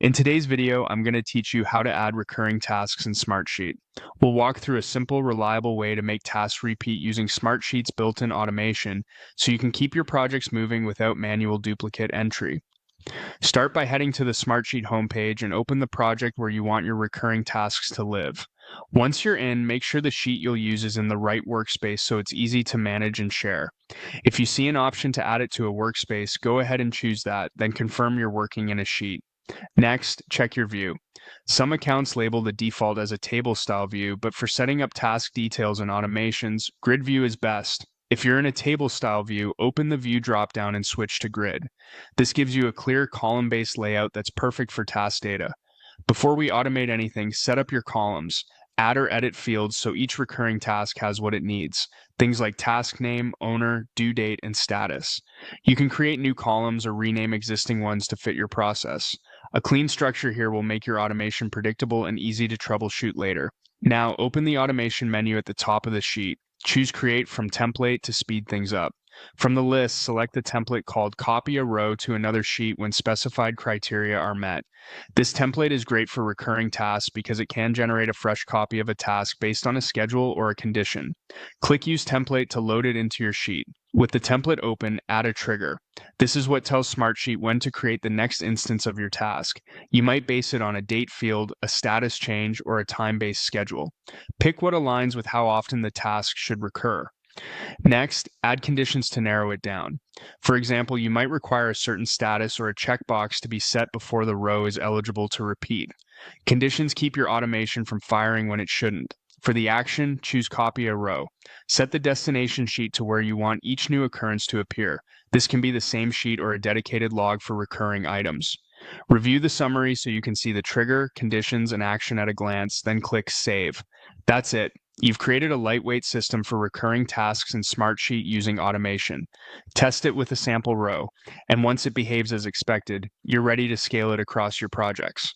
In today's video, I'm going to teach you how to add recurring tasks in Smartsheet. We'll walk through a simple, reliable way to make tasks repeat using Smartsheet's built-in automation so you can keep your projects moving without manual duplicate entry. Start by heading to the Smartsheet homepage and open the project where you want your recurring tasks to live. Once you're in, make sure the sheet you'll use is in the right workspace so it's easy to manage and share. If you see an option to add it to a workspace, go ahead and choose that, then confirm you're working in a sheet. Next, check your view. Some accounts label the default as a table-style view, but for setting up task details and automations, grid view is best. If you're in a table-style view, open the View dropdown and switch to Grid. This gives you a clear column-based layout that's perfect for task data. Before we automate anything, set up your columns. Add or edit fields so each recurring task has what it needs. Things like task name, owner, due date, and status. You can create new columns or rename existing ones to fit your process. A clean structure here will make your automation predictable and easy to troubleshoot later. Now, open the automation menu at the top of the sheet. Choose Create from Template to speed things up. From the list, select the template called Copy a Row to another sheet when specified criteria are met. This template is great for recurring tasks because it can generate a fresh copy of a task based on a schedule or a condition. Click Use Template to load it into your sheet. With the template open, add a trigger. This is what tells Smartsheet when to create the next instance of your task. You might base it on a date field, a status change, or a time-based schedule. Pick what aligns with how often the task should recur. Next, add conditions to narrow it down. For example, you might require a certain status or a checkbox to be set before the row is eligible to repeat. Conditions keep your automation from firing when it shouldn't. For the action, choose Copy a Row. Set the destination sheet to where you want each new occurrence to appear. This can be the same sheet or a dedicated log for recurring items. Review the summary so you can see the trigger, conditions, and action at a glance, then click Save. That's it. You've created a lightweight system for recurring tasks in Smartsheet using automation. Test it with a sample row, and once it behaves as expected, you're ready to scale it across your projects.